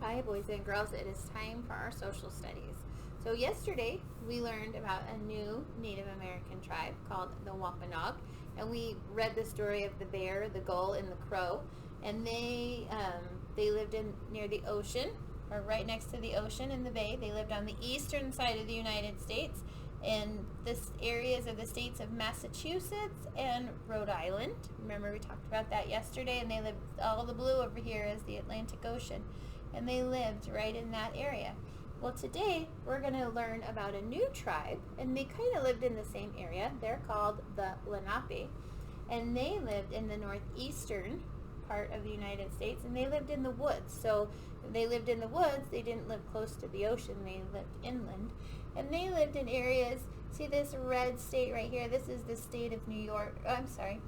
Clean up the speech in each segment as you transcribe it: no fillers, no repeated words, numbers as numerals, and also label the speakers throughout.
Speaker 1: Hi, boys and girls. It is time for our social studies. So yesterday we learned about a new Native American tribe called the Wampanoag, and we read the story of the bear, the gull, and the crow. And they lived near the ocean, or right next to the ocean in the bay. They lived on the eastern side of the United States, in the areas of the states of Massachusetts and Rhode Island. Remember we talked about that yesterday, and they lived, all the blue over here is the Atlantic Ocean, and they lived right in that area. Well, today we're going to learn about a new tribe, and they kind of lived in the same area. They're called the Lenape, and they lived in the northeastern part of the United States, and they lived in the woods. So they lived in the woods. They didn't live close to the ocean. They lived inland, and they lived in areas. See this red state right here? This is the state of New York. Oh, I'm sorry.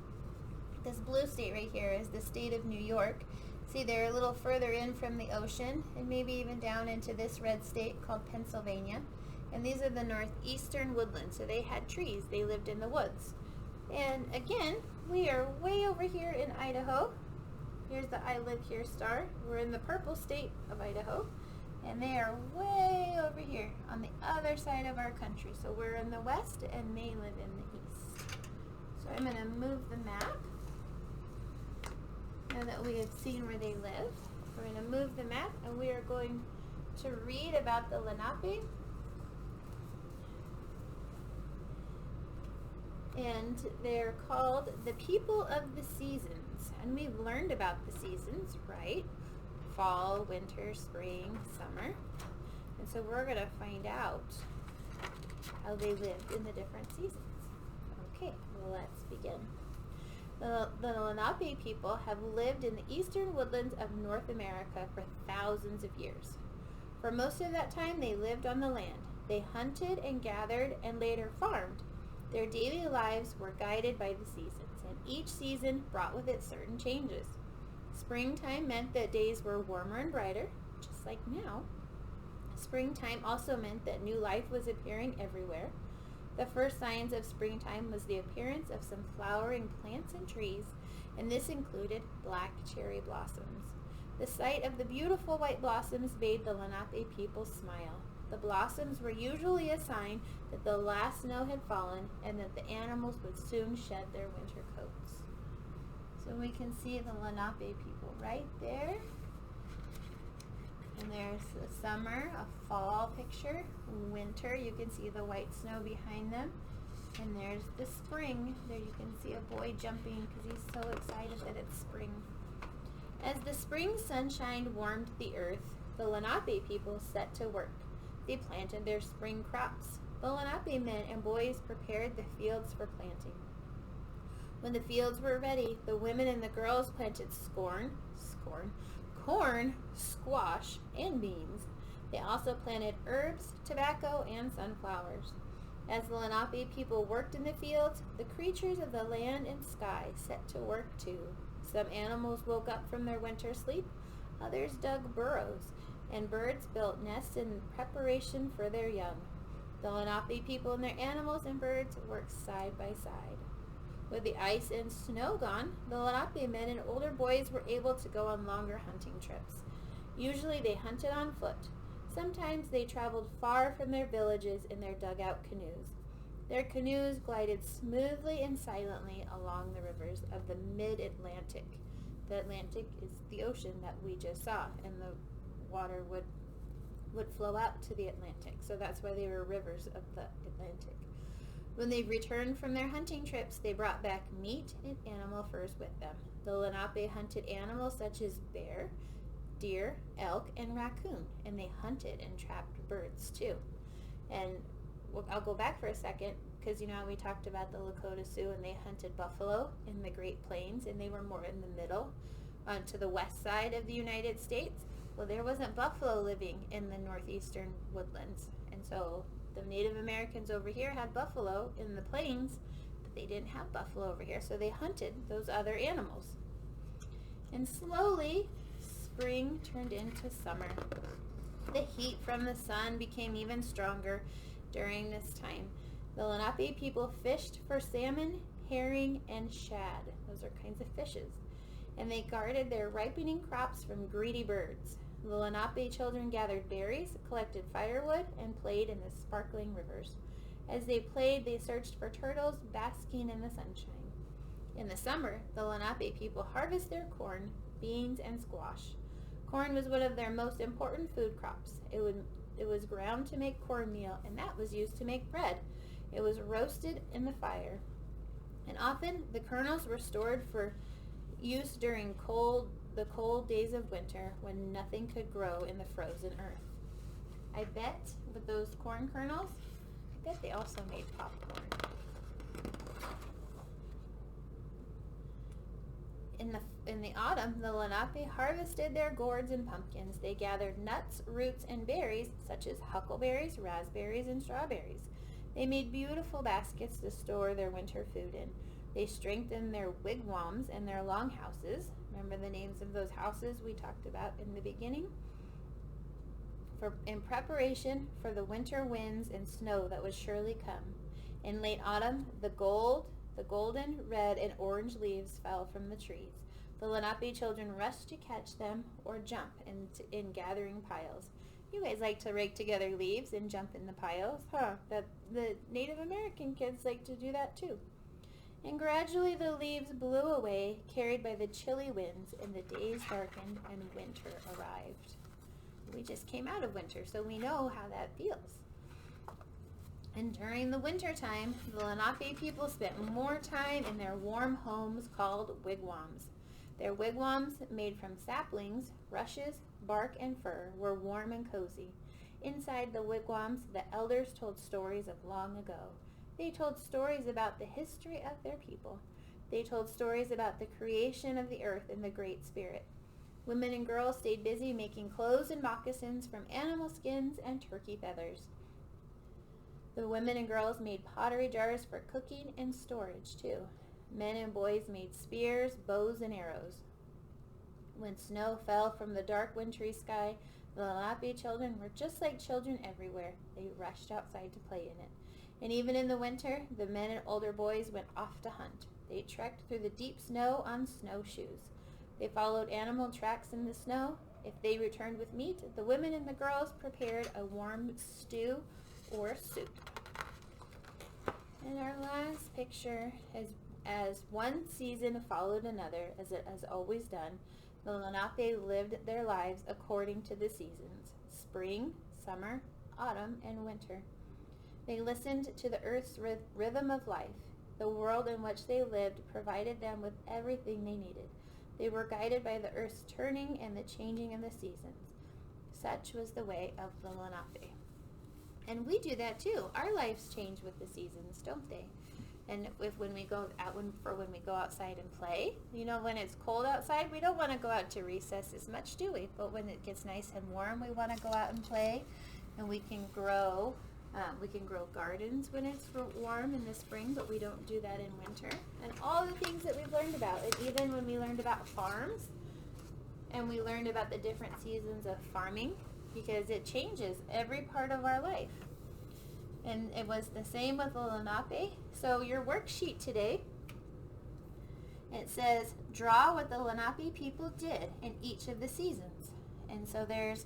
Speaker 1: This blue state right here is the state of New York. See, they're a little further in from the ocean, and maybe even down into this red state called Pennsylvania. And these are the northeastern woodlands. So they had trees. They lived in the woods. And again, we are way over here in Idaho. Here's the I live here star. We're in the purple state of Idaho. And they are way over here on the other side of our country. So we're in the west, and they live in the east. So I'm going to move the map. Now that we have seen where they live, we're going to move the map, and we are going to read about the Lenape. And they're called the people of the seasons. And we've learned about the seasons, right? Fall, winter, spring, summer. And so we're going to find out how they lived in the different seasons. Okay, well, let's begin. The Lenape people have lived in the eastern woodlands of North America for thousands of years. For most of that time, they lived on the land. They hunted and gathered and later farmed. Their daily lives were guided by the seasons, and each season brought with it certain changes. Springtime meant that days were warmer and brighter, just like now. Springtime also meant that new life was appearing everywhere. The first signs of springtime was the appearance of some flowering plants and trees, and this included black cherry blossoms. The sight of the beautiful white blossoms made the Lenape people smile. The blossoms were usually a sign that the last snow had fallen and that the animals would soon shed their winter coats. So we can see the Lenape people right there. And there's the summer, a fall picture. Winter, you can see the white snow behind them. And there's the spring. There you can see a boy jumping because he's so excited that it's spring. As the spring sunshine warmed the earth, the Lenape people set to work. They planted their spring crops. The Lenape men and boys prepared the fields for planting. When the fields were ready, the women and the girls planted corn, squash, and beans. They also planted herbs, tobacco, and sunflowers. As the Lenape people worked in the fields, the creatures of the land and sky set to work too. Some animals woke up from their winter sleep, others dug burrows, and birds built nests in preparation for their young. The Lenape people and their animals and birds worked side by side. With the ice and snow gone, the Lenape men and older boys were able to go on longer hunting trips. Usually they hunted on foot. Sometimes they traveled far from their villages in their dugout canoes. Their canoes glided smoothly and silently along the rivers of the mid-Atlantic. The Atlantic is the ocean that we just saw, and the water would flow out to the Atlantic. So that's why they were rivers of the Atlantic. When they returned from their hunting trips, they brought back meat and animal furs with them. The Lenape hunted animals such as bear, deer, elk, and raccoon, and they hunted and trapped birds too. And I'll go back for a second because you know how we talked about the Lakota Sioux, and they hunted buffalo in the Great Plains, and they were more in the middle, to the west side of the United States. Well, there wasn't buffalo living in the northeastern woodlands, and so the Native Americans over here had buffalo in the plains, but they didn't have buffalo over here, so they hunted those other animals. And slowly, spring turned into summer. The heat from the sun became even stronger during this time. The Lenape people fished for salmon, herring, and shad. Those are kinds of fishes. And they guarded their ripening crops from greedy birds. The Lenape children gathered berries, collected firewood, and played in the sparkling rivers. As they played, they searched for turtles, basking in the sunshine. In the summer, the Lenape people harvest their corn, beans, and squash. Corn was one of their most important food crops. It was ground to make cornmeal, and that was used to make bread. It was roasted in the fire. And often the kernels were stored for use during the cold days of winter when nothing could grow in the frozen earth. I bet with those corn kernels, I bet they also made popcorn. In the autumn, the Lenape harvested their gourds and pumpkins. They gathered nuts, roots, and berries such as huckleberries, raspberries, and strawberries. They made beautiful baskets to store their winter food in. They strengthened their wigwams and their longhouses. Remember the names of those houses we talked about in the beginning? In preparation for the winter winds and snow that would surely come. In late autumn, the golden, red, and orange leaves fell from the trees. The Lenape children rushed to catch them or jump in gathering piles. You guys like to rake together leaves and jump in the piles, huh? The Native American kids like to do that too. And gradually the leaves blew away, carried by the chilly winds, and the days darkened and winter arrived. We just came out of winter, so we know how that feels. And during the winter time, the Lenape people spent more time in their warm homes called wigwams. Their wigwams, made from saplings, rushes, bark, and fur, were warm and cozy. Inside the wigwams, the elders told stories of long ago. They told stories about the history of their people. They told stories about the creation of the earth and the Great Spirit. Women and girls stayed busy making clothes and moccasins from animal skins and turkey feathers. The women and girls made pottery jars for cooking and storage, too. Men and boys made spears, bows, and arrows. When snow fell from the dark wintry sky, the Lenape children were just like children everywhere. They rushed outside to play in it. And even in the winter, the men and older boys went off to hunt. They trekked through the deep snow on snowshoes. They followed animal tracks in the snow. If they returned with meat, the women and the girls prepared a warm stew or soup. And our last picture is as one season followed another, as it has always done, the Lenape lived their lives according to the seasons: spring, summer, autumn, and winter. They listened to the earth's rhythm of life. The world in which they lived provided them with everything they needed. They were guided by the earth's turning and the changing of the seasons. Such was the way of the Lenape. And we do that too. Our lives change with the seasons, don't they? And when we go outside and play, when it's cold outside, we don't want to go out to recess as much, do we? But when it gets nice and warm, we want to go out and play, and we can grow gardens when it's warm in the spring, but we don't do that in winter. And all the things that we've learned about, and even when we learned about farms, and we learned about the different seasons of farming, because it changes every part of our life. And it was the same with the Lenape. So your worksheet today, it says, draw what the Lenape people did in each of the seasons. And so there's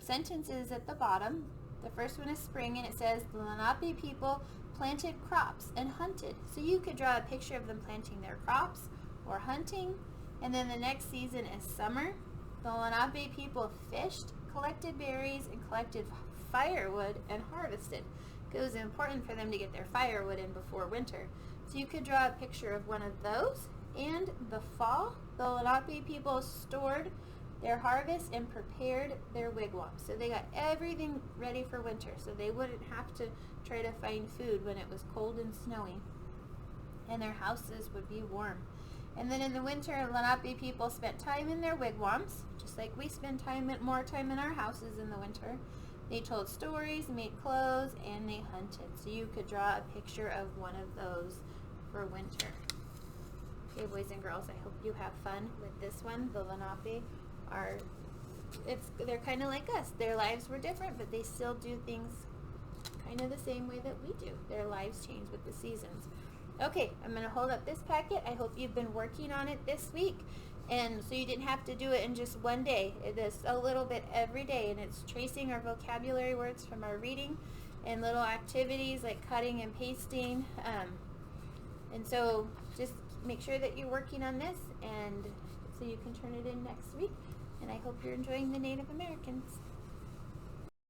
Speaker 1: sentences at the bottom. The first one is spring, and it says, the Lenape people planted crops and hunted. So you could draw a picture of them planting their crops or hunting. And then the next season is summer. The Lenape people fished, collected berries, and collected firewood and harvested. It was important for them to get their firewood in before winter. So you could draw a picture of one of those. And the fall, the Lenape people stored their harvest and prepared their wigwams. So they got everything ready for winter, so they wouldn't have to try to find food when it was cold and snowy. And their houses would be warm. And then in the winter, Lenape people spent time in their wigwams, just like we spend more time in our houses in the winter. They told stories, made clothes, and they hunted. So you could draw a picture of one of those for winter. Okay, boys and girls, I hope you have fun with this one. The Lenape they're kind of like us. Their lives were different, but they still do things kind of the same way that we do. Their lives change with the seasons. Okay, I'm going to hold up this packet. I hope you've been working on it this week. And so you didn't have to do it in just one day. It is a little bit every day, and it's tracing our vocabulary words from our reading and little activities like cutting and pasting. And so just make sure that you're working on this, and so you can turn it in next week. And I hope you're enjoying the Native Americans.